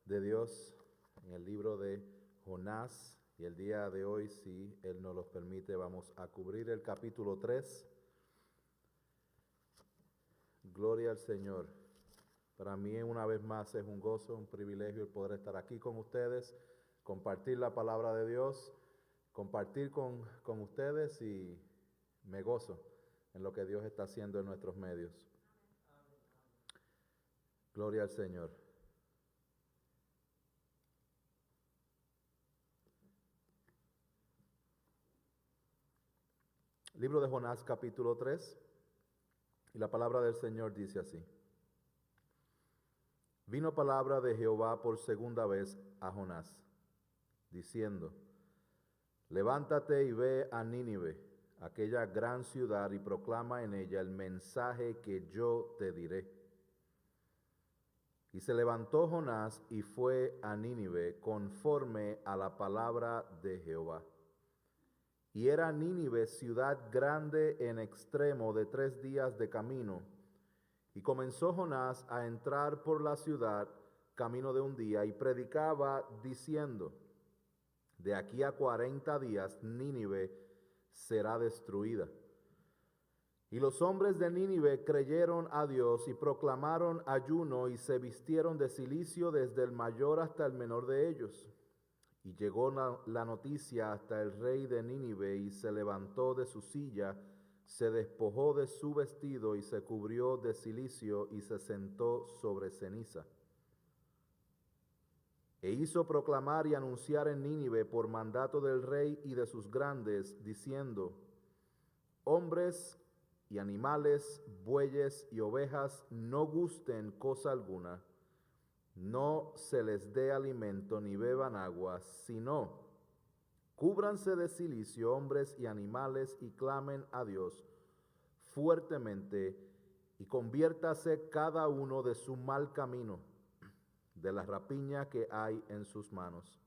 de Dios en el libro de Jonás, y el día de hoy, si Él nos lo permite, vamos a cubrir el capítulo 3. Gloria al Señor. Para mí una vez más es un gozo, un privilegio el poder estar aquí con ustedes, compartir la palabra de Dios, compartir con ustedes, y me gozo en lo que Dios está haciendo en nuestros medios. Gloria al Señor. Libro de Jonás, capítulo 3, y la palabra del Señor dice así. Vino palabra de Jehová por segunda vez a Jonás, diciendo: Levántate y ve a Nínive, aquella gran ciudad, y proclama en ella el mensaje que yo te diré. Y se levantó Jonás y fue a Nínive conforme a la palabra de Jehová. Y era Nínive ciudad grande en extremo, de 3 días de camino. Y comenzó Jonás a entrar por la ciudad camino de un día, y predicaba diciendo: de aquí a 40 días Nínive será destruida. Y los hombres de Nínive creyeron a Dios y proclamaron ayuno, y se vistieron de cilicio desde el mayor hasta el menor de ellos. Y llegó la noticia hasta el rey de Nínive, y se levantó de su silla, se despojó de su vestido y se cubrió de cilicio y se sentó sobre ceniza. E hizo proclamar y anunciar en Nínive por mandato del rey y de sus grandes, diciendo: hombres y animales, bueyes y ovejas, no gusten cosa alguna, no se les dé alimento ni beban agua, sino cúbranse de cilicio hombres y animales y clamen a Dios fuertemente, y conviértase cada uno de su mal camino, de la rapiña que hay en sus manos.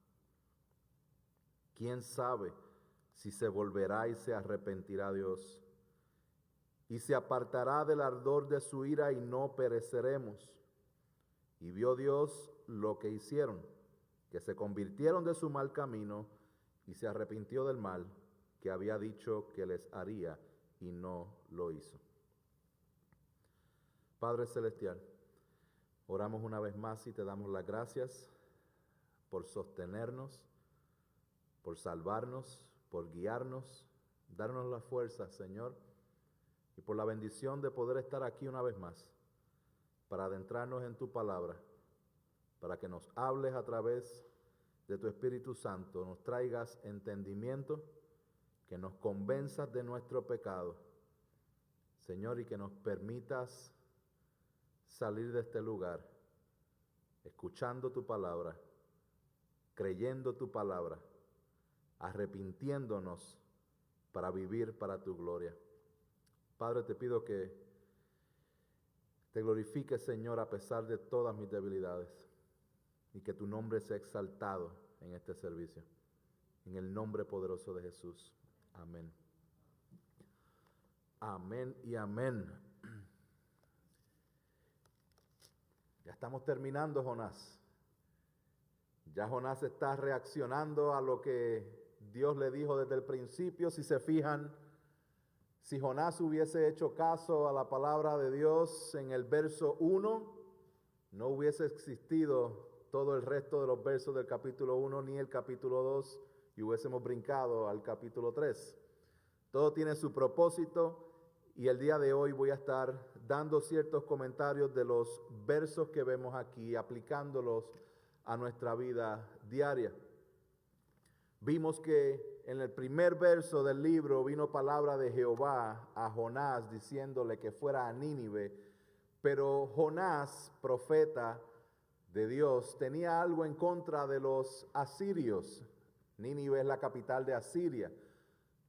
¿Quién sabe si se volverá y se arrepentirá Dios? Y se apartará del ardor de su ira y no pereceremos. Y vio Dios lo que hicieron, que se convirtieron de su mal camino, y se arrepintió del mal que había dicho que les haría, y no lo hizo. Padre Celestial, oramos una vez más y te damos las gracias por sostenernos, por salvarnos, por guiarnos, darnos la fuerza, Señor, y por la bendición de poder estar aquí una vez más, para adentrarnos en tu palabra, para que nos hables a través de tu Espíritu Santo, nos traigas entendimiento, que nos convenzas de nuestro pecado, Señor, y que nos permitas salir de este lugar escuchando tu palabra, creyendo tu palabra, arrepintiéndonos para vivir para tu gloria. Padre, te pido que te glorifiques, Señor, a pesar de todas mis debilidades, y que tu nombre sea exaltado en este servicio. En el nombre poderoso de Jesús. Amén. Amén y amén. Ya estamos terminando, Jonás. Ya Jonás está reaccionando a lo que Dios le dijo desde el principio. Si se fijan, si Jonás hubiese hecho caso a la palabra de Dios en el verso 1, no hubiese existido todo el resto de los versos del capítulo 1 ni el capítulo 2, y hubiésemos brincado al capítulo 3. Todo tiene su propósito, y el día de hoy voy a estar dando ciertos comentarios de los versos que vemos aquí, aplicándolos a nuestra vida diaria. Vimos que en el primer verso del libro vino palabra de Jehová a Jonás diciéndole que fuera a Nínive, pero Jonás, profeta de Dios, tenía algo en contra de los asirios. Nínive es la capital de Asiria.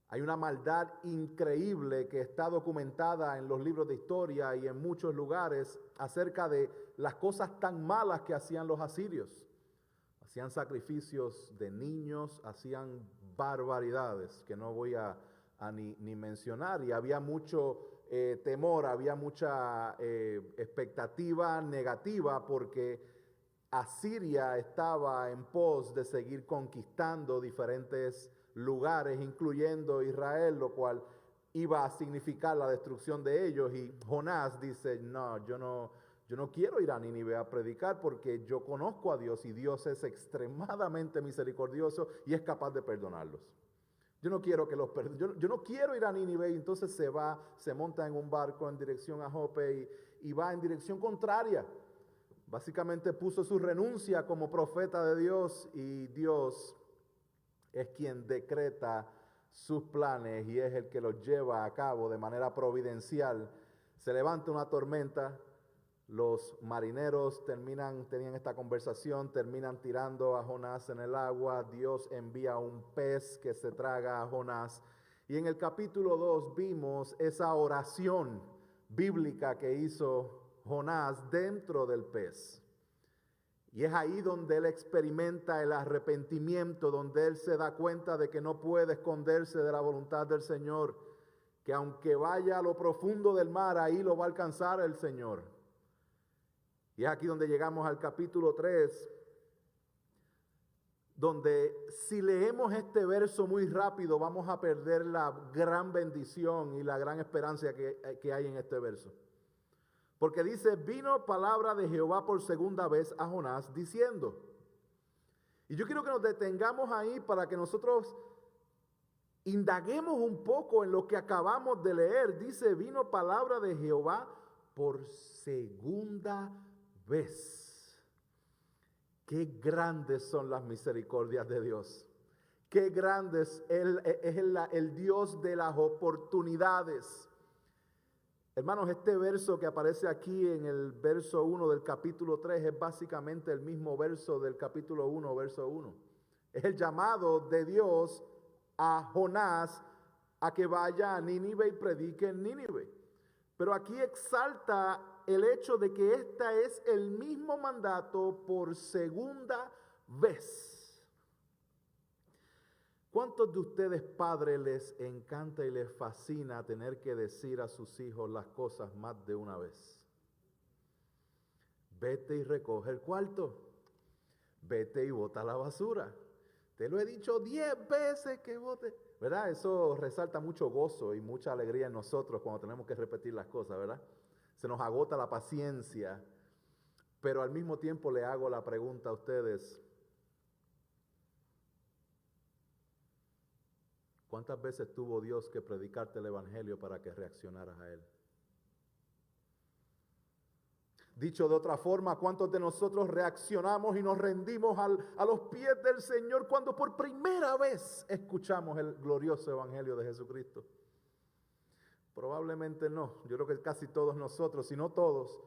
Hay una maldad increíble que está documentada en los libros de historia y en muchos lugares acerca de las cosas tan malas que hacían los asirios. Hacían sacrificios de niños, hacían barbaridades que no voy a ni mencionar, y había mucho temor, había mucha expectativa negativa, porque Asiria estaba en pos de seguir conquistando diferentes lugares, incluyendo Israel, lo cual iba a significar la destrucción de ellos. Y Jonás dice, no, yo no quiero ir a Nínive a predicar porque yo conozco a Dios y Dios es extremadamente misericordioso y es capaz de perdonarlos. Yo no quiero yo no quiero ir a Nínive, y entonces se monta en un barco en dirección a Jope y va en dirección contraria. Básicamente puso su renuncia como profeta de Dios y Dios es quien decreta sus planes y es el que los lleva a cabo de manera providencial. Se levanta una tormenta, los marineros tenían esta conversación, terminan tirando a Jonás en el agua, Dios envía un pez que se traga a Jonás. Y en el capítulo 2 vimos esa oración bíblica que hizo Jonás dentro del pez. Y es ahí donde él experimenta el arrepentimiento, donde él se da cuenta de que no puede esconderse de la voluntad del Señor, que aunque vaya a lo profundo del mar, ahí lo va a alcanzar el Señor. Y es aquí donde llegamos al capítulo 3, donde si leemos este verso muy rápido vamos a perder la gran bendición y la gran esperanza que hay en este verso. Porque dice, vino palabra de Jehová por segunda vez a Jonás diciendo. Y yo quiero que nos detengamos ahí para que nosotros indaguemos un poco en lo que acabamos de leer. Dice, vino palabra de Jehová por segunda vez. Qué grandes son las misericordias de Dios. Qué grandes es el Dios de las oportunidades. Hermanos, este verso que aparece aquí en el verso 1 del capítulo 3 es básicamente el mismo verso del capítulo 1, verso 1. Es el llamado de Dios a Jonás a que vaya a Nínive y predique en Nínive. Pero aquí exalta el hecho de que este es el mismo mandato por segunda vez. ¿Cuántos de ustedes padres les encanta y les fascina tener que decir a sus hijos las cosas más de una vez? Vete y recoge el cuarto. Vete y bota la basura. Te lo he dicho 10 veces que bote. ¿Verdad? Eso resalta mucho gozo y mucha alegría en nosotros cuando tenemos que repetir las cosas, ¿verdad? Se nos agota la paciencia. Pero al mismo tiempo le hago la pregunta a ustedes. ¿Cuántas veces tuvo Dios que predicarte el evangelio para que reaccionaras a él? Dicho de otra forma, ¿cuántos de nosotros reaccionamos y nos rendimos a los pies del Señor cuando por primera vez escuchamos el glorioso evangelio de Jesucristo? Probablemente no. Yo creo que casi todos nosotros, si no todos,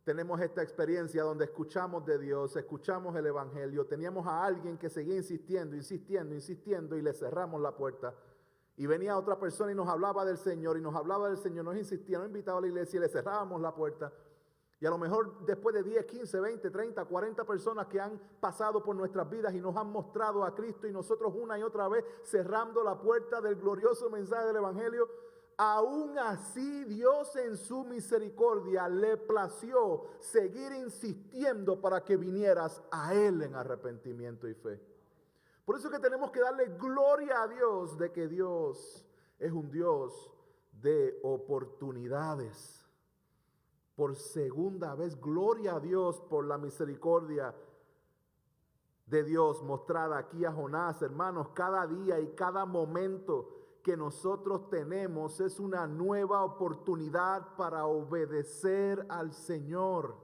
tenemos esta experiencia donde escuchamos de Dios, escuchamos el evangelio, teníamos a alguien que seguía insistiendo y le cerramos la puerta. Y venía otra persona y nos hablaba del Señor, nos insistía, nos invitaba a la iglesia y le cerrábamos la puerta. Y a lo mejor después de 10, 15, 20, 30, 40 personas que han pasado por nuestras vidas y nos han mostrado a Cristo y nosotros una y otra vez cerrando la puerta del glorioso mensaje del evangelio, aún así Dios en su misericordia le plació seguir insistiendo para que vinieras a Él en arrepentimiento y fe. Por eso es que tenemos que darle gloria a Dios de que Dios es un Dios de oportunidades. Por segunda vez, gloria a Dios por la misericordia de Dios mostrada aquí a Jonás. Hermanos, cada día y cada momento que nosotros tenemos es una nueva oportunidad para obedecer al Señor.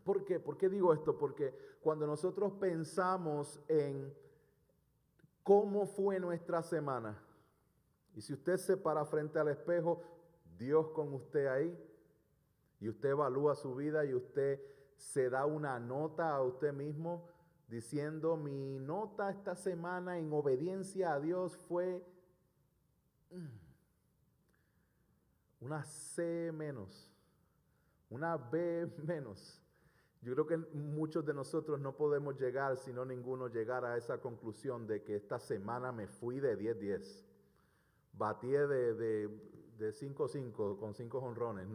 ¿Por qué? ¿Por qué digo esto? Porque cuando nosotros pensamos en cómo fue nuestra semana, y si usted se para frente al espejo, Dios con usted ahí, y usted evalúa su vida y usted se da una nota a usted mismo diciendo, mi nota esta semana en obediencia a Dios fue una C menos, una B menos. Yo creo que muchos de nosotros no podemos llegar, sino ninguno llegar a esa conclusión de que esta semana me fui de 10-10. Batí de 5-5 con 5 jonrones.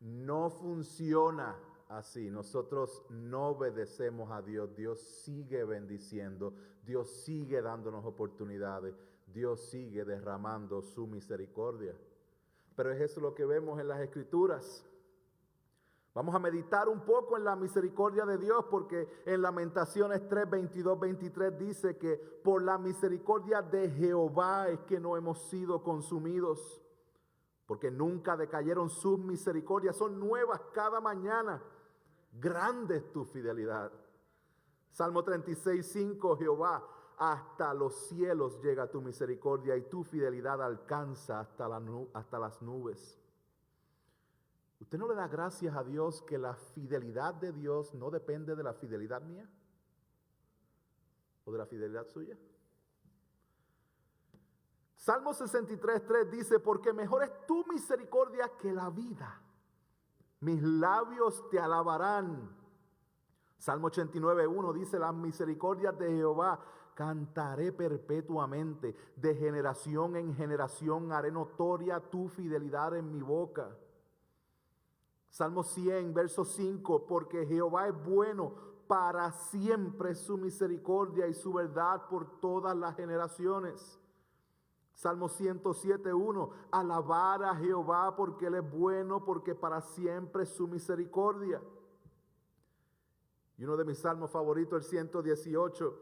No funciona así. Nosotros no obedecemos a Dios. Dios sigue bendiciendo. Dios sigue dándonos oportunidades. Dios sigue derramando su misericordia. Pero es eso lo que vemos en las Escrituras. Vamos a meditar un poco en la misericordia de Dios, porque en Lamentaciones 3, 22, 23 dice que por la misericordia de Jehová es que no hemos sido consumidos, porque nunca decayeron sus misericordias, son nuevas cada mañana. Grande es tu fidelidad. Salmo 36, 5, Jehová, hasta los cielos llega tu misericordia y tu fidelidad alcanza hasta las nubes. ¿Usted no le da gracias a Dios que la fidelidad de Dios no depende de la fidelidad mía? ¿O de la fidelidad suya? Salmo 63, 3 dice, porque mejor es tu misericordia que la vida. Mis labios te alabarán. Salmo 89, 1 dice, las misericordias de Jehová cantaré perpetuamente. De generación en generación haré notoria tu fidelidad en mi boca. Salmo 100, verso 5, porque Jehová es bueno, para siempre su misericordia y su verdad por todas las generaciones. Salmo 107, 1, alabar a Jehová porque Él es bueno, porque para siempre es su misericordia. Y uno de mis salmos favoritos, el 118,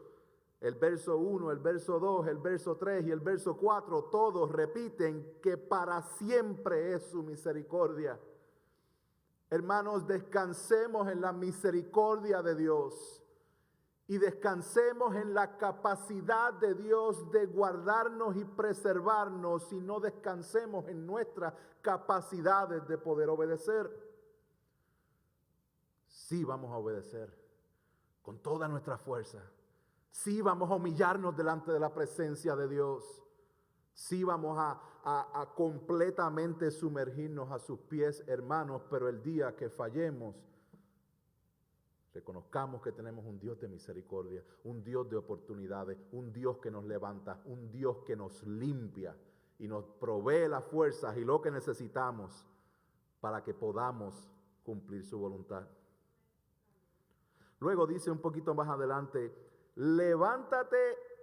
el verso 1, el verso 2, el verso 3 y el verso 4, todos repiten que para siempre es su misericordia. Hermanos, descansemos en la misericordia de Dios y descansemos en la capacidad de Dios de guardarnos y preservarnos y no descansemos en nuestras capacidades de poder obedecer. Sí vamos a obedecer con toda nuestra fuerza. Sí vamos a humillarnos delante de la presencia de Dios. Sí vamos a completamente sumergirnos a sus pies, hermanos, pero el día que fallemos, reconozcamos que tenemos un Dios de misericordia, un Dios de oportunidades, un Dios que nos levanta, un Dios que nos limpia y nos provee las fuerzas y lo que necesitamos para que podamos cumplir su voluntad. Luego dice un poquito más adelante, levántate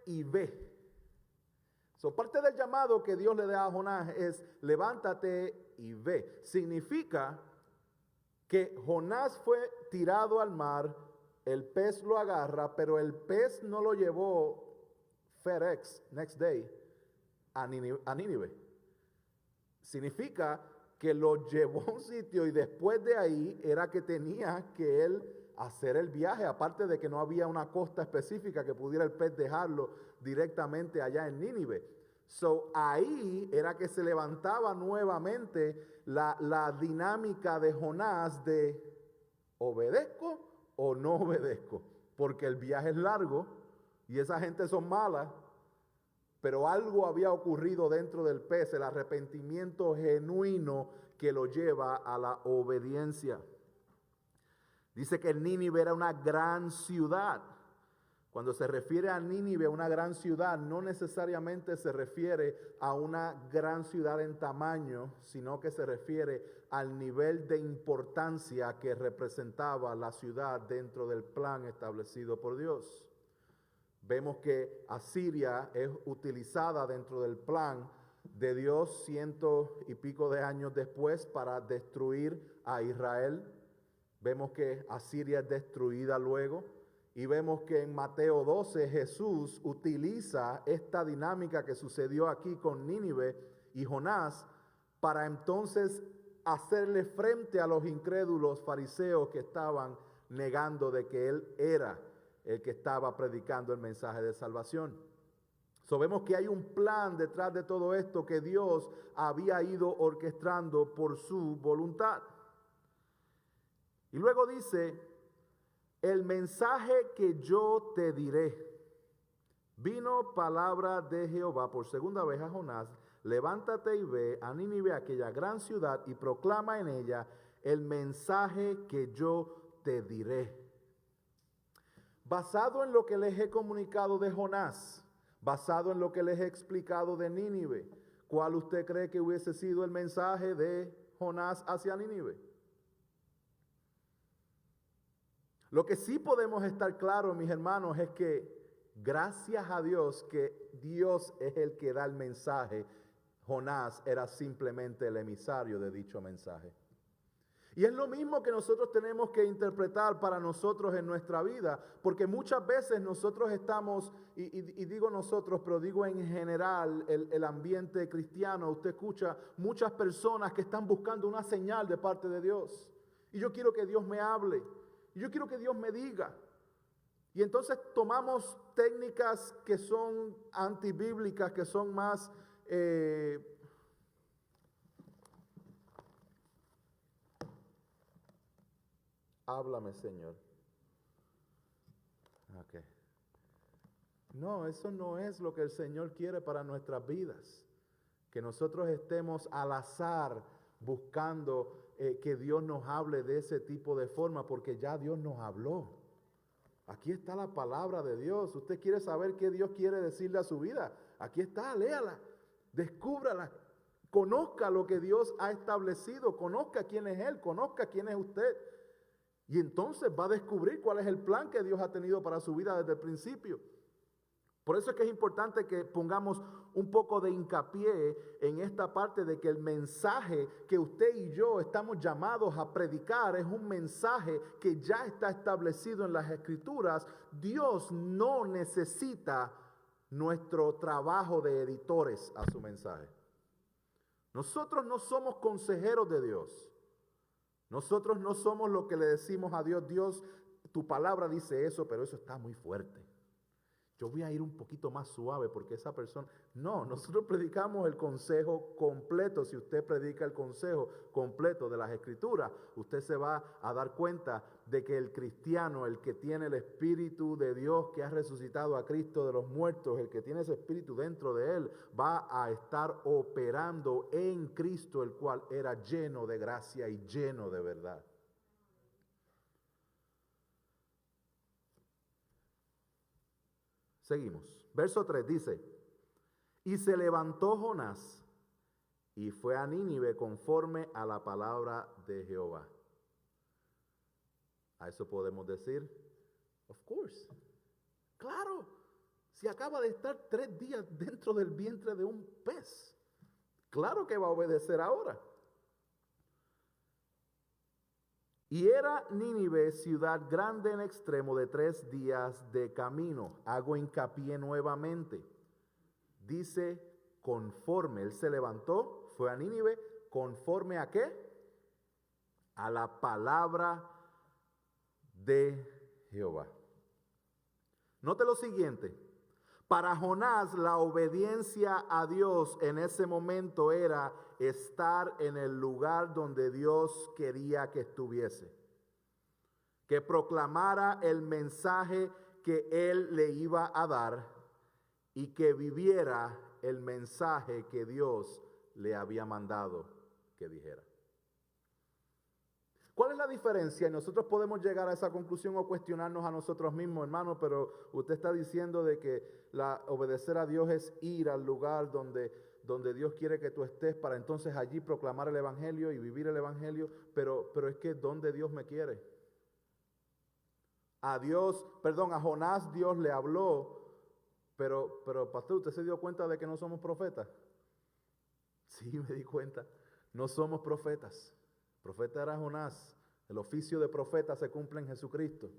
y ve. Parte del llamado que Dios le da a Jonás es levántate y ve. Significa que Jonás fue tirado al mar, el pez lo agarra, pero el pez no lo llevó FedEx, next day, a Nínive. Significa que lo llevó a un sitio y después de ahí era que tenía que él hacer el viaje, aparte de que no había una costa específica que pudiera el pez dejarlo directamente allá en Nínive. Ahí era que se levantaba nuevamente la dinámica de Jonás de obedezco o no obedezco, porque el viaje es largo y esa gente son malas, pero algo había ocurrido dentro del pez, el arrepentimiento genuino que lo lleva a la obediencia. Dice que Nínive era una gran ciudad. Cuando se refiere a Nínive, una gran ciudad, no necesariamente se refiere a una gran ciudad en tamaño, sino que se refiere al nivel de importancia que representaba la ciudad dentro del plan establecido por Dios. Vemos que Asiria es utilizada dentro del plan de Dios 100 y pico de años después para destruir a Israel. Vemos que Asiria es destruida luego. Y vemos que en Mateo 12 Jesús utiliza esta dinámica que sucedió aquí con Nínive y Jonás para entonces hacerle frente a los incrédulos fariseos que estaban negando de que Él era el que estaba predicando el mensaje de salvación. Vemos que hay un plan detrás de todo esto que Dios había ido orquestando por su voluntad. Y luego dice, el mensaje que yo te diré. Vino palabra de Jehová por segunda vez a Jonás, levántate y ve a Nínive, aquella gran ciudad, y proclama en ella el mensaje que yo te diré. Basado en lo que les he comunicado de Jonás, basado en lo que les he explicado de Nínive, ¿cuál usted cree que hubiese sido el mensaje de Jonás hacia Nínive? Lo que sí podemos estar claros, mis hermanos, es que gracias a Dios que Dios es el que da el mensaje, Jonás era simplemente el emisario de dicho mensaje. Y es lo mismo que nosotros tenemos que interpretar para nosotros en nuestra vida, porque muchas veces nosotros estamos, y digo nosotros, pero digo en general el ambiente cristiano, usted escucha muchas personas que están buscando una señal de parte de Dios. Y yo quiero que Dios me hable, y yo quiero que Dios me diga. Y entonces tomamos técnicas que son antibíblicas, que son más... háblame, Señor. Okay. No, eso no es lo que el Señor quiere para nuestras vidas. Que nosotros estemos al azar buscando que Dios nos hable de ese tipo de forma, porque ya Dios nos habló. Aquí está la palabra de Dios. Usted quiere saber qué Dios quiere decirle a su vida. Aquí está, léala, descúbrala, conozca lo que Dios ha establecido, conozca quién es Él, conozca quién es usted. Y entonces va a descubrir cuál es el plan que Dios ha tenido para su vida desde el principio. Por eso es que es importante que pongamos un poco de hincapié en esta parte de que el mensaje que usted y yo estamos llamados a predicar es un mensaje que ya está establecido en las Escrituras. Dios no necesita nuestro trabajo de editores a su mensaje. Nosotros no somos consejeros de Dios. Nosotros no somos lo que le decimos a Dios, Dios, tu palabra dice eso, pero eso está muy fuerte. Yo voy a ir un poquito más suave porque esa persona... No, nosotros predicamos el consejo completo. Si usted predica el consejo completo de las Escrituras, usted se va a dar cuenta de que el cristiano, el que tiene el Espíritu de Dios que ha resucitado a Cristo de los muertos, el que tiene ese Espíritu dentro de él, va a estar operando en Cristo, el cual era lleno de gracia y lleno de verdad. Seguimos. Verso 3 dice, y se levantó Jonás y fue a Nínive conforme a la palabra de Jehová. A eso podemos decir, of course, claro, si acaba de estar 3 días dentro del vientre de un pez, claro que va a obedecer ahora. Y era Nínive ciudad grande en extremo de 3 días de camino. Hago hincapié nuevamente. Dice conforme. Él se levantó, fue a Nínive, conforme a ¿qué? A la palabra de Jehová. Note lo siguiente. Para Jonás la obediencia a Dios en ese momento era estar en el lugar donde Dios quería que estuviese. Que proclamara el mensaje que Él le iba a dar y que viviera el mensaje que Dios le había mandado que dijera. ¿Cuál es la diferencia? Nosotros podemos llegar a esa conclusión o cuestionarnos a nosotros mismos, hermano, pero usted está diciendo de que obedecer a Dios es ir al lugar donde Dios quiere que tú estés para entonces allí proclamar el Evangelio y vivir el Evangelio, pero es que ¿dónde Dios me quiere? A Jonás Dios le habló, pero pastor, ¿usted se dio cuenta de que no somos profetas? Sí, me di cuenta, no somos profetas. Profeta era Jonás. El oficio de profeta se cumple en Jesucristo.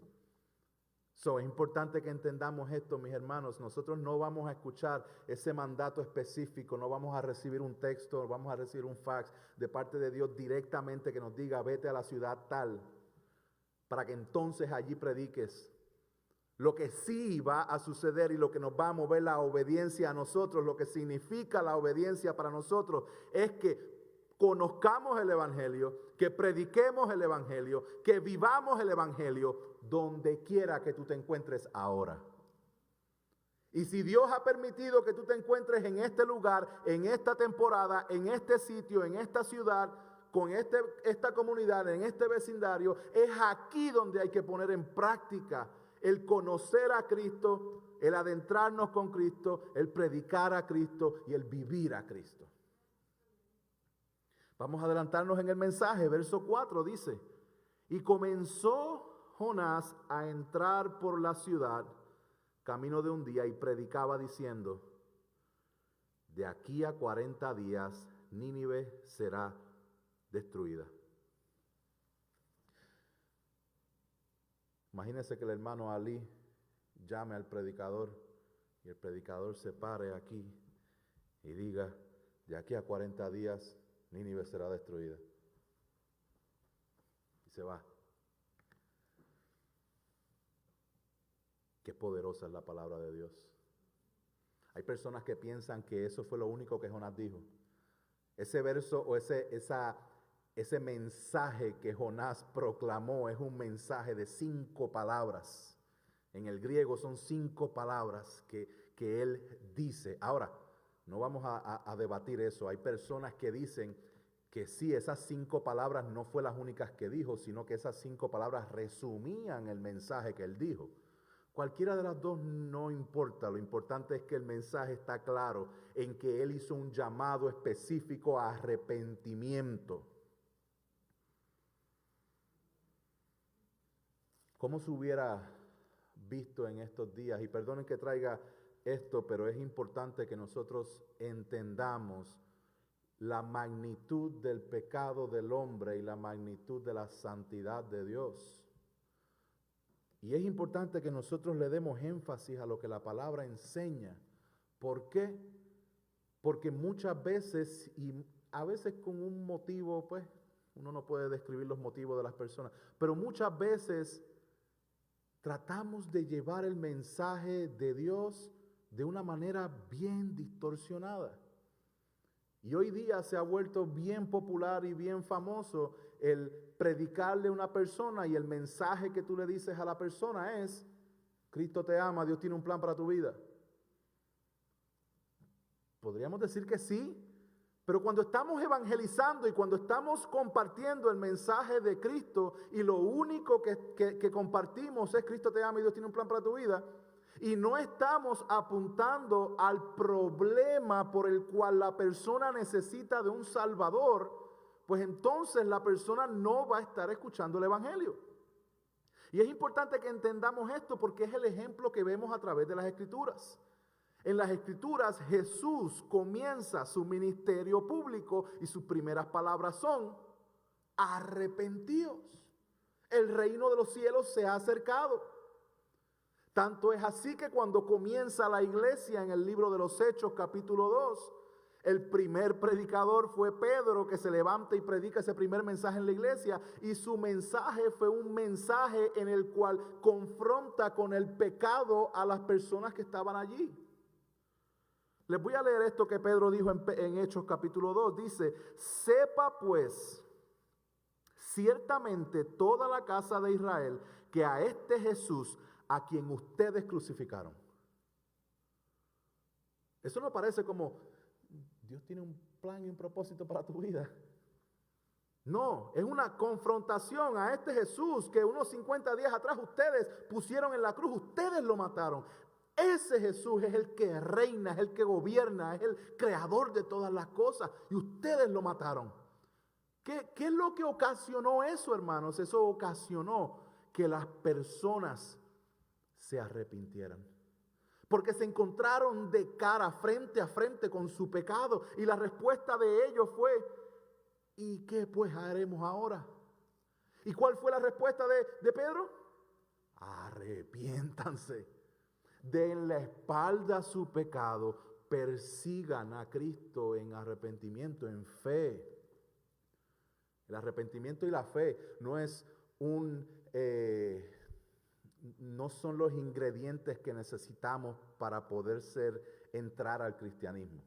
Es importante que entendamos esto, mis hermanos. Nosotros no vamos a escuchar ese mandato específico, no vamos a recibir un texto, no vamos a recibir un fax de parte de Dios directamente que nos diga vete a la ciudad tal, para que entonces allí prediques. Lo que sí va a suceder y lo que nos va a mover la obediencia a nosotros, lo que significa la obediencia para nosotros, es que conozcamos el Evangelio, que prediquemos el Evangelio, que vivamos el Evangelio donde quiera que tú te encuentres ahora. Y si Dios ha permitido que tú te encuentres en este lugar, en esta temporada, en este sitio, en esta ciudad, con esta comunidad, en este vecindario, es aquí donde hay que poner en práctica el conocer a Cristo, el adentrarnos con Cristo, el predicar a Cristo y el vivir a Cristo. Vamos a adelantarnos en el mensaje. Verso 4 dice, y comenzó Jonás a entrar por la ciudad, camino de un día, y predicaba diciendo: de aquí a 40 días Nínive será destruida. Imagínense que el hermano Ali llame al predicador y el predicador se pare aquí y diga: de aquí a 40 días Nínive será destruida. Y se va. Qué poderosa es la palabra de Dios. Hay personas que piensan que eso fue lo único que Jonás dijo. Ese verso o ese mensaje que Jonás proclamó es un mensaje de 5 palabras. En el griego son 5 palabras que él dice. Ahora, no vamos a debatir eso. Hay personas que dicen que sí, esas 5 palabras no fue las únicas que dijo, sino que esas 5 palabras resumían el mensaje que él dijo. Cualquiera de las dos no importa, lo importante es que el mensaje está claro en que él hizo un llamado específico a arrepentimiento. ¿Cómo se hubiera visto en estos días? Y perdonen que traiga esto, pero es importante que nosotros entendamos la magnitud del pecado del hombre y la magnitud de la santidad de Dios. Y es importante que nosotros le demos énfasis a lo que la palabra enseña. ¿Por qué? Porque muchas veces, y a veces con un motivo, pues, uno no puede describir los motivos de las personas, pero muchas veces tratamos de llevar el mensaje de Dios de una manera bien distorsionada. Y hoy día se ha vuelto bien popular y bien famoso el predicarle a una persona y el mensaje que tú le dices a la persona es: Cristo te ama, Dios tiene un plan para tu vida. Podríamos decir que sí, pero cuando estamos evangelizando y cuando estamos compartiendo el mensaje de Cristo y lo único que compartimos es Cristo te ama y Dios tiene un plan para tu vida, y no estamos apuntando al problema por el cual la persona necesita de un Salvador, pues entonces la persona no va a estar escuchando el Evangelio. Y es importante que entendamos esto porque es el ejemplo que vemos a través de las Escrituras. En las Escrituras Jesús comienza su ministerio público y sus primeras palabras son: arrepentíos, el reino de los cielos se ha acercado. Tanto es así que cuando comienza la iglesia en el libro de los Hechos capítulo 2, el primer predicador fue Pedro, que se levanta y predica ese primer mensaje en la iglesia, y su mensaje fue un mensaje en el cual confronta con el pecado a las personas que estaban allí. Les voy a leer esto que Pedro dijo en Hechos capítulo 2. Dice: sepa pues ciertamente toda la casa de Israel que a este Jesús a quien ustedes crucificaron. Eso no parece como Dios tiene un plan y un propósito para tu vida. No, es una confrontación a este Jesús que unos 50 días atrás ustedes pusieron en la cruz, ustedes lo mataron. Ese Jesús es el que reina, es el que gobierna, es el creador de todas las cosas y ustedes lo mataron. ¿Qué es lo que ocasionó eso, hermanos? Eso ocasionó que las personas se arrepintieran. Porque se encontraron de cara, frente a frente con su pecado. Y la respuesta de ellos fue: ¿y qué pues haremos ahora? ¿Y cuál fue la respuesta de Pedro? Arrepiéntanse. Den la espalda a su pecado. Persigan a Cristo en arrepentimiento, en fe. El arrepentimiento y la fe no es no son los ingredientes que necesitamos para poder entrar al cristianismo.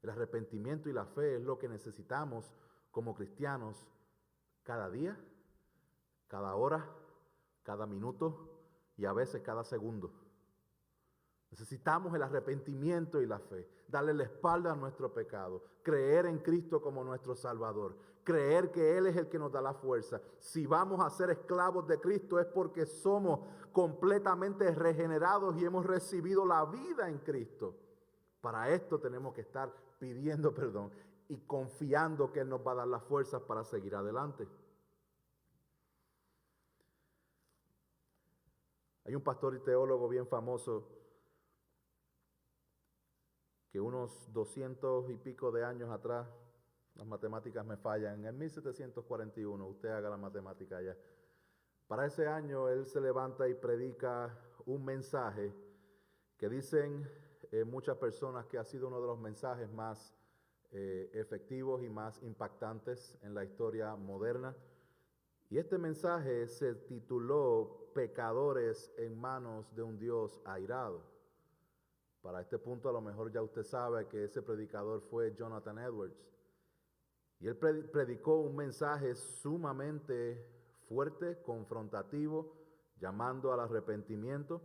El arrepentimiento y la fe es lo que necesitamos como cristianos cada día, cada hora, cada minuto y a veces cada segundo. Necesitamos el arrepentimiento y la fe, darle la espalda a nuestro pecado, creer en Cristo como nuestro Salvador, creer que Él es el que nos da la fuerza. Si vamos a ser esclavos de Cristo es porque somos completamente regenerados y hemos recibido la vida en Cristo. Para esto tenemos que estar pidiendo perdón y confiando que Él nos va a dar las fuerzas para seguir adelante. Hay un pastor y teólogo bien famoso que unos 200 y pico de años atrás, las matemáticas me fallan, en el 1741, usted haga la matemática ya. Para ese año él se levanta y predica un mensaje que dicen muchas personas que ha sido uno de los mensajes más efectivos y más impactantes en la historia moderna. Y este mensaje se tituló Pecadores en manos de un Dios airado. Para este punto a lo mejor ya usted sabe que ese predicador fue Jonathan Edwards. Y él predicó un mensaje sumamente fuerte, confrontativo, llamando al arrepentimiento.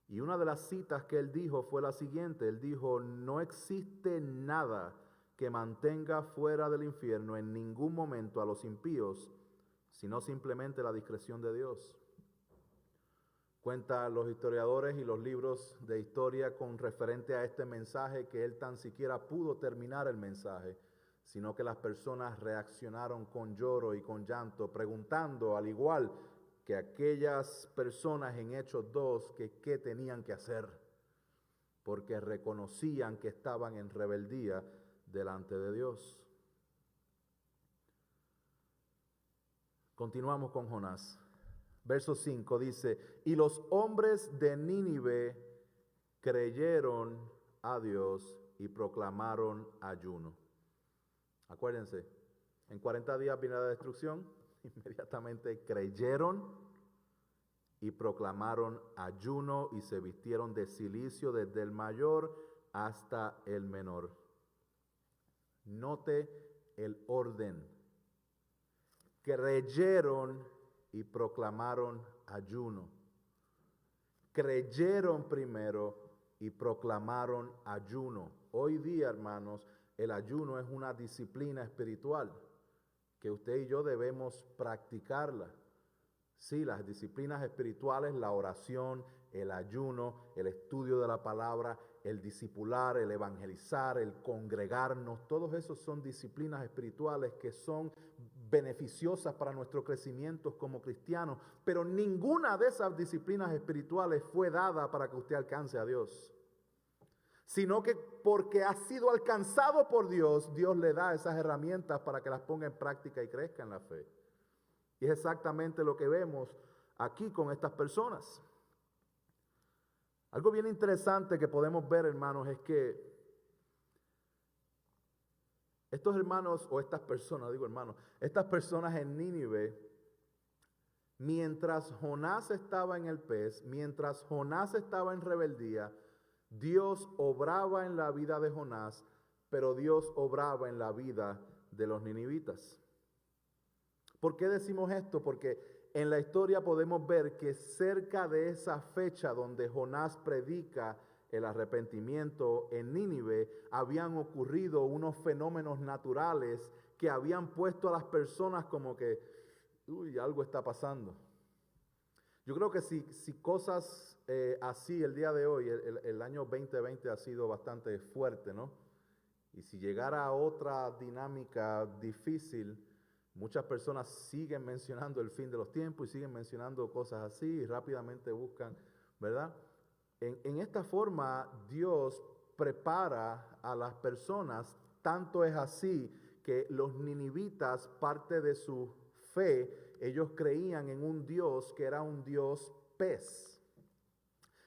Y una de las citas que él dijo fue la siguiente. Él dijo, no existe nada que mantenga fuera del infierno en ningún momento a los impíos, sino simplemente la discreción de Dios. Cuentan los historiadores y los libros de historia con referente a este mensaje que él tan siquiera pudo terminar el mensaje, sino que las personas reaccionaron con lloro y con llanto, preguntando, al igual que aquellas personas en Hechos 2, que qué tenían que hacer, porque reconocían que estaban en rebeldía delante de Dios. Continuamos con Jonás. Verso 5 dice, y los hombres de Nínive creyeron a Dios y proclamaron ayuno. Acuérdense, en 40 días viene la destrucción, inmediatamente creyeron y proclamaron ayuno y se vistieron de cilicio desde el mayor hasta el menor. Note el orden. Creyeron y proclamaron ayuno. Creyeron primero y proclamaron ayuno. Hoy día, hermanos, el ayuno es una disciplina espiritual que usted y yo debemos practicarla. Sí, las disciplinas espirituales, la oración, el ayuno, el estudio de la palabra, el discipular, el evangelizar, el congregarnos, todos esos son disciplinas espirituales que son beneficiosas para nuestro crecimiento como cristianos, pero ninguna de esas disciplinas espirituales fue dada para que usted alcance a Dios, sino que porque ha sido alcanzado por Dios, Dios le da esas herramientas para que las ponga en práctica y crezca en la fe. Y es exactamente lo que vemos aquí con estas personas. Algo bien interesante que podemos ver, hermanos, es que estos hermanos, o estas personas, digo hermanos, estas personas en Nínive, mientras Jonás estaba en el pez, mientras Jonás estaba en rebeldía, Dios obraba en la vida de Jonás, pero Dios obraba en la vida de los ninivitas. ¿Por qué decimos esto? Porque en la historia podemos ver que cerca de esa fecha donde Jonás predica el arrepentimiento en Nínive, habían ocurrido unos fenómenos naturales que habían puesto a las personas como que, algo está pasando. Yo creo que si cosas así el día de hoy, el año 2020 ha sido bastante fuerte, ¿no? Y si llegara a otra dinámica difícil, muchas personas siguen mencionando el fin de los tiempos y siguen mencionando cosas así y rápidamente buscan, ¿verdad? En esta forma Dios prepara a las personas, tanto es así que los ninivitas, parte de su fe, ellos creían en un Dios que era un Dios pez.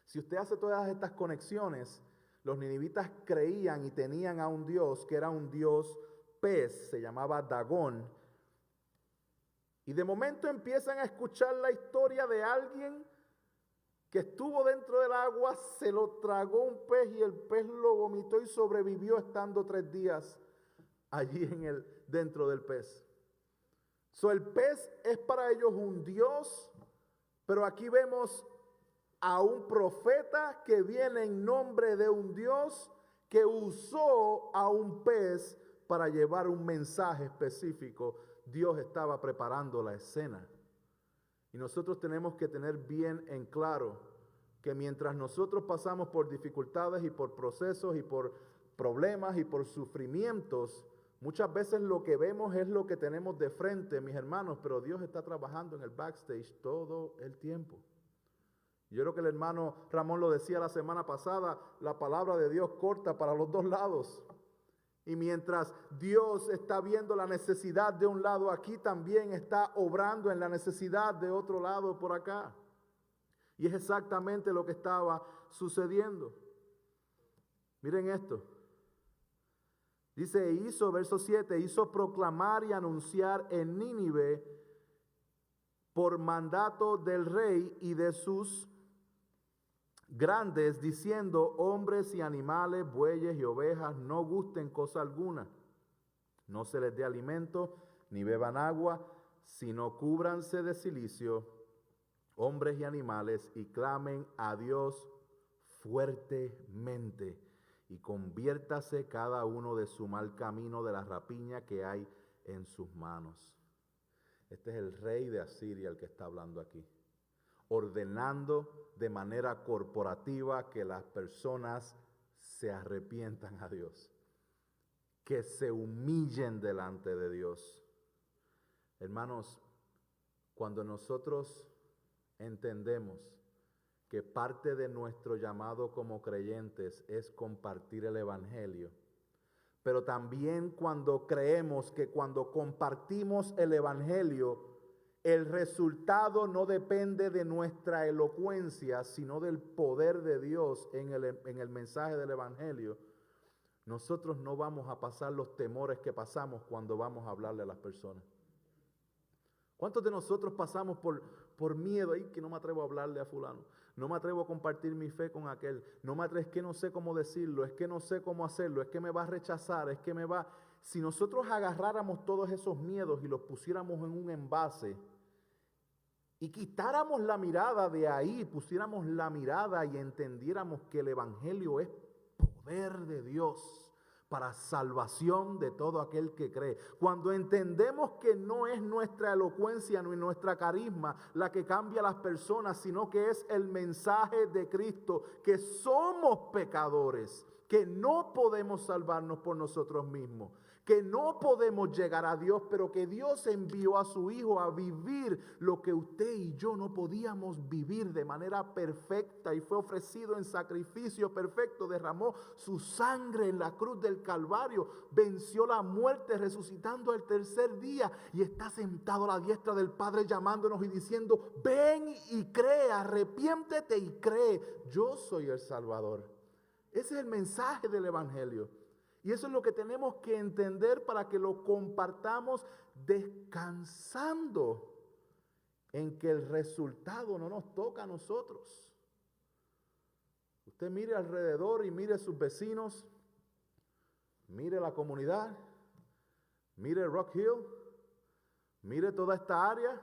Si usted hace todas estas conexiones, los ninivitas creían y tenían a un Dios que era un Dios pez, se llamaba Dagón. Y de momento empiezan a escuchar la historia de alguien que estuvo dentro del agua, se lo tragó un pez y el pez lo vomitó y sobrevivió estando 3 días allí dentro del pez. El pez es para ellos un Dios, pero aquí vemos a un profeta que viene en nombre de un Dios que usó a un pez para llevar un mensaje específico. Dios estaba preparando la escena. Y nosotros tenemos que tener bien en claro que mientras nosotros pasamos por dificultades y por procesos y por problemas y por sufrimientos, muchas veces lo que vemos es lo que tenemos de frente, mis hermanos, pero Dios está trabajando en el backstage todo el tiempo. Yo creo que el hermano Ramón lo decía la semana pasada, la palabra de Dios corta para los dos lados. Y mientras Dios está viendo la necesidad de un lado aquí, también está obrando en la necesidad de otro lado por acá. Y es exactamente lo que estaba sucediendo. Miren esto. Dice, verso 7, hizo proclamar y anunciar en Nínive por mandato del rey y de sus grandes, diciendo, hombres y animales, bueyes y ovejas, no gusten cosa alguna, no se les dé alimento, ni beban agua, sino cúbranse de cilicio, hombres y animales, y clamen a Dios fuertemente, y conviértase cada uno de su mal camino, de la rapiña que hay en sus manos. Este es el rey de Asiria el que está hablando aquí, ordenando de manera corporativa que las personas se arrepientan a Dios, que se humillen delante de Dios. Hermanos, cuando nosotros entendemos que parte de nuestro llamado como creyentes es compartir el evangelio, pero también cuando creemos que cuando compartimos el evangelio, el resultado no depende de nuestra elocuencia, sino del poder de Dios en el mensaje del evangelio, nosotros no vamos a pasar los temores que pasamos cuando vamos a hablarle a las personas. ¿Cuántos de nosotros pasamos por miedo? Ay, que no me atrevo a hablarle a fulano, no me atrevo a compartir mi fe con aquel, es que no sé cómo decirlo, es que no sé cómo hacerlo, es que me va a rechazar, es que me va... Si nosotros agarráramos todos esos miedos y los pusiéramos en un envase y quitáramos la mirada de ahí, pusiéramos la mirada y entendiéramos que el evangelio es poder de Dios para salvación de todo aquel que cree. Cuando entendemos que no es nuestra elocuencia ni nuestra carisma la que cambia a las personas, sino que es el mensaje de Cristo, que somos pecadores, que no podemos salvarnos por nosotros mismos, que no podemos llegar a Dios, pero que Dios envió a su Hijo a vivir lo que usted y yo no podíamos vivir de manera perfecta, y fue ofrecido en sacrificio perfecto, derramó su sangre en la cruz del Calvario, venció la muerte resucitando el tercer día y está sentado a la diestra del Padre llamándonos y diciendo, ven y cree, arrepiéntete y cree, yo soy el Salvador. Ese es el mensaje del evangelio. Y eso es lo que tenemos que entender para que lo compartamos descansando en que el resultado no nos toca a nosotros. Usted mire alrededor y mire a sus vecinos, mire la comunidad, mire Rock Hill, mire toda esta área.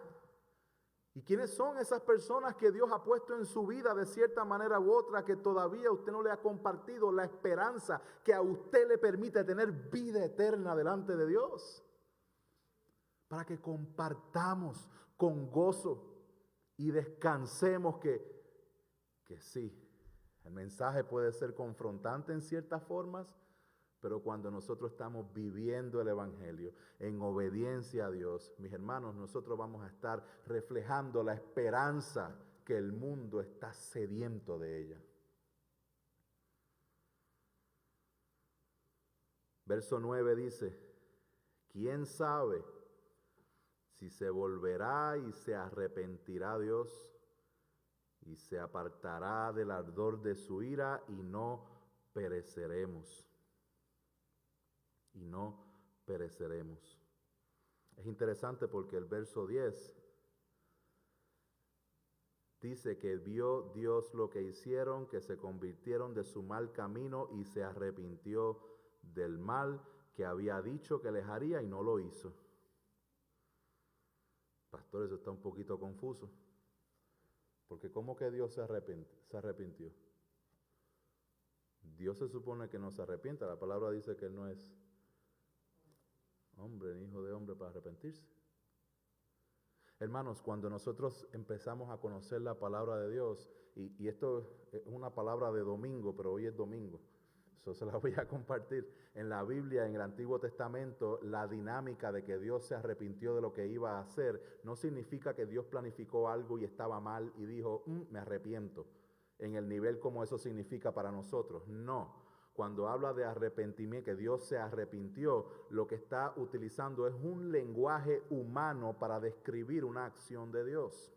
¿Y quiénes son esas personas que Dios ha puesto en su vida de cierta manera u otra, que todavía usted no le ha compartido la esperanza que a usted le permite tener vida eterna delante de Dios? Para que compartamos con gozo y descansemos que sí, el mensaje puede ser confrontante en ciertas formas, pero cuando nosotros estamos viviendo el evangelio en obediencia a Dios, mis hermanos, nosotros vamos a estar reflejando la esperanza que el mundo está sediento de ella. Verso 9 dice, ¿quién sabe si se volverá y se arrepentirá Dios y se apartará del ardor de su ira y no pereceremos? Y no pereceremos. Es interesante porque el verso 10 dice que vio Dios lo que hicieron, que se convirtieron de su mal camino y se arrepintió del mal que había dicho que les haría y no lo hizo. Pastor, eso está un poquito confuso, porque ¿cómo que Dios se arrepintió? Dios se supone que no se arrepienta, la palabra dice que Él no es hombre ni hijo de hombre para arrepentirse. Hermanos, cuando nosotros empezamos a conocer la palabra de Dios, y esto es una palabra de domingo, pero hoy es domingo, Eso se la voy a compartir. En la Biblia, en el Antiguo Testamento, la dinámica de que Dios se arrepintió de lo que iba a hacer, no significa que Dios planificó algo y estaba mal y dijo, me arrepiento, en el nivel como eso significa para nosotros. No. Cuando habla de arrepentimiento, que Dios se arrepintió, lo que está utilizando es un lenguaje humano para describir una acción de Dios.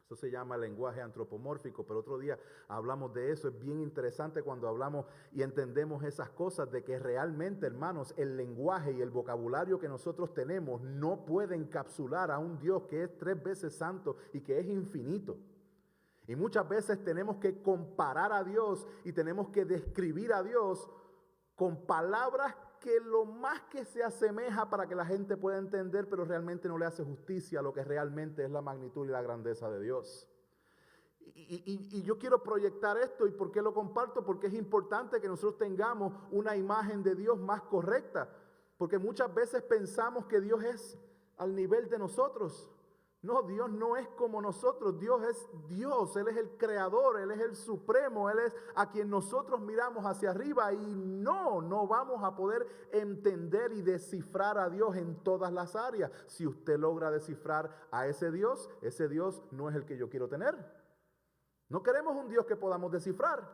Eso se llama lenguaje antropomórfico, pero otro día hablamos de eso. Es bien interesante cuando hablamos y entendemos esas cosas, de que realmente, hermanos, el lenguaje y el vocabulario que nosotros tenemos no puede encapsular a un Dios que es 3 veces santo y que es infinito. Y muchas veces tenemos que comparar a Dios y tenemos que describir a Dios con palabras que lo más que se asemeja para que la gente pueda entender, pero realmente no le hace justicia a lo que realmente es la magnitud y la grandeza de Dios. Y yo quiero proyectar esto. ¿Y por qué lo comparto? Porque es importante que nosotros tengamos una imagen de Dios más correcta. Porque muchas veces pensamos que Dios es al nivel de nosotros. No, Dios no es como nosotros. Dios es Dios. Él es el creador, Él es el supremo, Él es a quien nosotros miramos hacia arriba, y no vamos a poder entender y descifrar a Dios en todas las áreas. Si usted logra descifrar a ese Dios no es el que yo quiero tener. No queremos un Dios que podamos descifrar.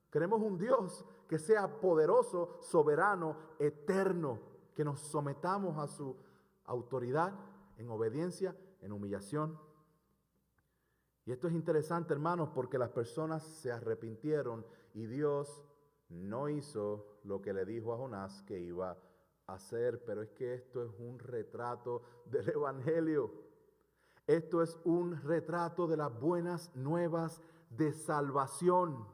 Queremos un Dios que sea poderoso, soberano, eterno, que nos sometamos a su autoridad en obediencia, en humillación. Y esto es interesante, hermanos, porque las personas se arrepintieron y Dios no hizo lo que le dijo a Jonás que iba a hacer. Pero es que esto es un retrato del Evangelio. Esto es un retrato de las buenas nuevas de salvación.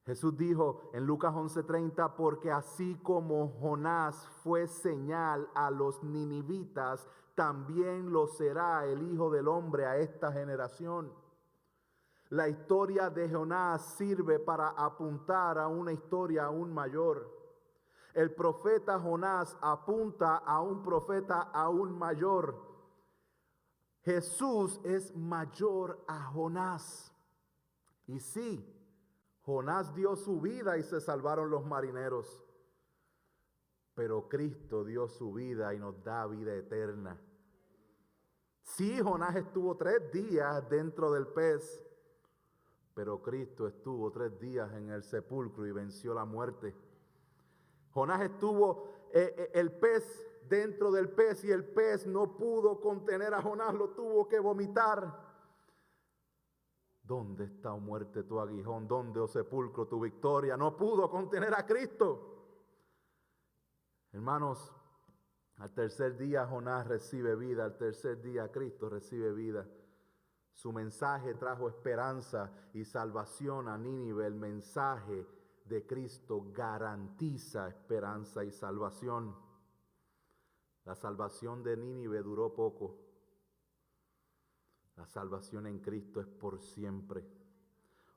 Jesús dijo en Lucas 11:30, porque así como Jonás fue señal a los ninivitas, también lo será el Hijo del Hombre a esta generación. La historia de Jonás sirve para apuntar a una historia aún mayor. El profeta Jonás apunta a un profeta aún mayor. Jesús es mayor a Jonás. Y sí, Jonás dio su vida y se salvaron los marineros. Pero Cristo dio su vida y nos da vida eterna. Sí, Jonás estuvo 3 días dentro del pez, pero Cristo estuvo 3 días en el sepulcro y venció la muerte. Jonás estuvo el pez dentro del pez y el pez no pudo contener a Jonás, lo tuvo que vomitar. ¿Dónde está, oh muerte, tu aguijón? ¿Dónde, oh sepulcro, tu victoria? No pudo contener a Cristo. Hermanos, al tercer día Jonás recibe vida, al tercer día Cristo recibe vida. Su mensaje trajo esperanza y salvación a Nínive. El mensaje de Cristo garantiza esperanza y salvación. La salvación de Nínive duró poco. La salvación en Cristo es por siempre.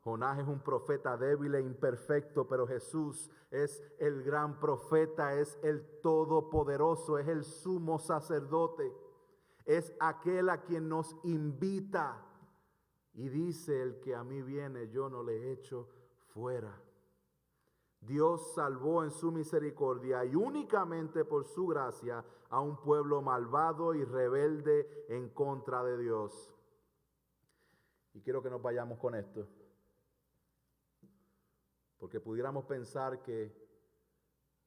Jonás es un profeta débil e imperfecto, pero Jesús es el gran profeta, es el todopoderoso, es el sumo sacerdote, es aquel a quien nos invita y dice: el que a mí viene, yo no le echo fuera. Dios salvó en su misericordia y únicamente por su gracia a un pueblo malvado y rebelde en contra de Dios. Y quiero que nos vayamos con esto, porque pudiéramos pensar que,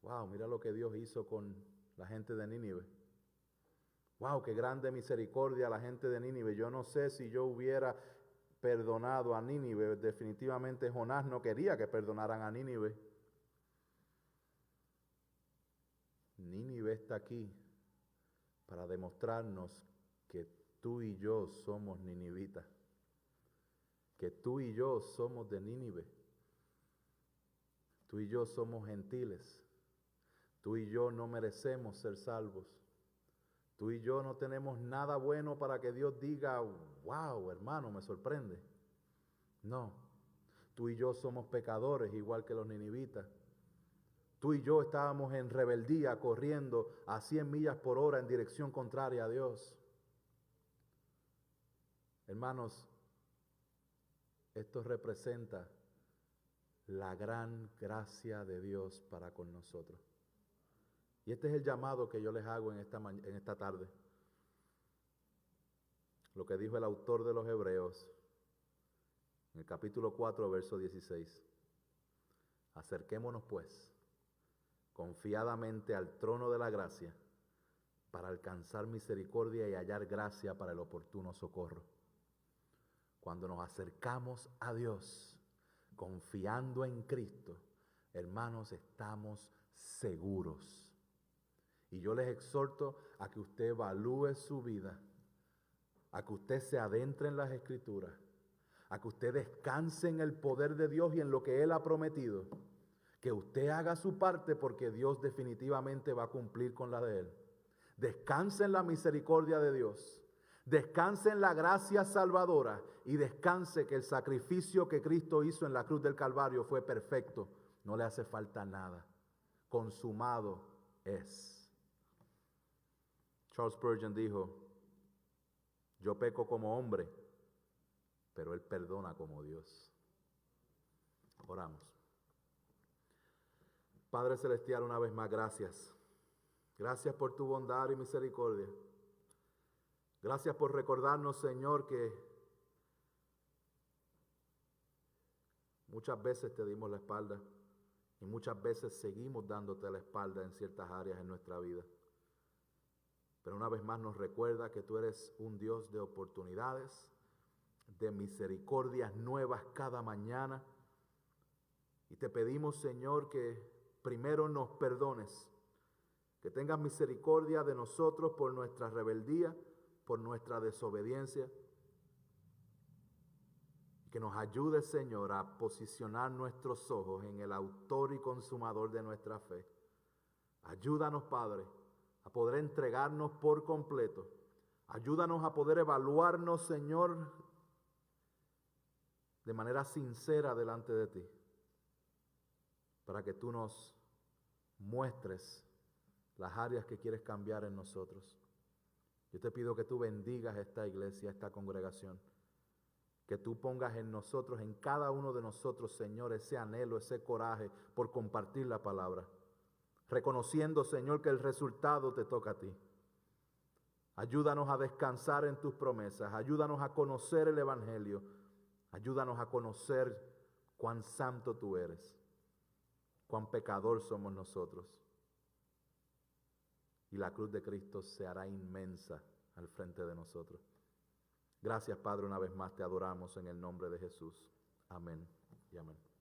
wow, mira lo que Dios hizo con la gente de Nínive. Wow, qué grande misericordia la gente de Nínive. Yo no sé si yo hubiera perdonado a Nínive. Definitivamente Jonás no quería que perdonaran a Nínive. Nínive está aquí para demostrarnos que tú y yo somos ninivitas, que tú y yo somos de Nínive. Tú y yo somos gentiles. Tú y yo no merecemos ser salvos. Tú y yo no tenemos nada bueno para que Dios diga: wow, hermano, me sorprende. No. Tú y yo somos pecadores igual que los ninivitas. Tú y yo estábamos en rebeldía, corriendo a 100 millas por hora en dirección contraria a Dios. Hermanos, esto representa la gran gracia de Dios para con nosotros. Y este es el llamado que yo les hago en esta tarde. Lo que dijo el autor de los Hebreos en el capítulo 4, verso 16. Acerquémonos pues confiadamente al trono de la gracia para alcanzar misericordia y hallar gracia para el oportuno socorro. Cuando nos acercamos a Dios confiando en Cristo, hermanos, estamos seguros. Y yo les exhorto a que usted evalúe su vida, a que usted se adentre en las Escrituras, a que usted descanse en el poder de Dios y en lo que Él ha prometido, que usted haga su parte porque Dios definitivamente va a cumplir con la de Él. Descanse en la misericordia de Dios, descanse en la gracia salvadora y descanse que el sacrificio que Cristo hizo en la cruz del Calvario fue perfecto, no le hace falta nada, consumado es. Charles Spurgeon dijo: yo peco como hombre, pero Él perdona como Dios. Oramos. Padre Celestial, una vez más, gracias. Gracias por tu bondad y misericordia. Gracias por recordarnos, Señor, que muchas veces te dimos la espalda y muchas veces seguimos dándote la espalda en ciertas áreas en nuestra vida. Pero una vez más nos recuerda que tú eres un Dios de oportunidades, de misericordias nuevas cada mañana. Y te pedimos, Señor, que primero nos perdones, que tengas misericordia de nosotros por nuestra rebeldía, por nuestra desobediencia. Que nos ayudes, Señor, a posicionar nuestros ojos en el autor y consumador de nuestra fe. Ayúdanos, Padre, a poder entregarnos por completo. Ayúdanos a poder evaluarnos, Señor, de manera sincera delante de ti, para que tú nos muestres las áreas que quieres cambiar en nosotros. Yo te pido que tú bendigas esta iglesia, esta congregación, que tú pongas en nosotros, en cada uno de nosotros, Señor, ese anhelo, ese coraje por compartir la palabra, reconociendo, Señor, que el resultado te toca a ti. Ayúdanos a descansar en tus promesas, ayúdanos a conocer el Evangelio, ayúdanos a conocer cuán santo tú eres, cuán pecador somos nosotros. Y la cruz de Cristo se hará inmensa al frente de nosotros. Gracias, Padre, una vez más te adoramos en el nombre de Jesús. Amén y amén.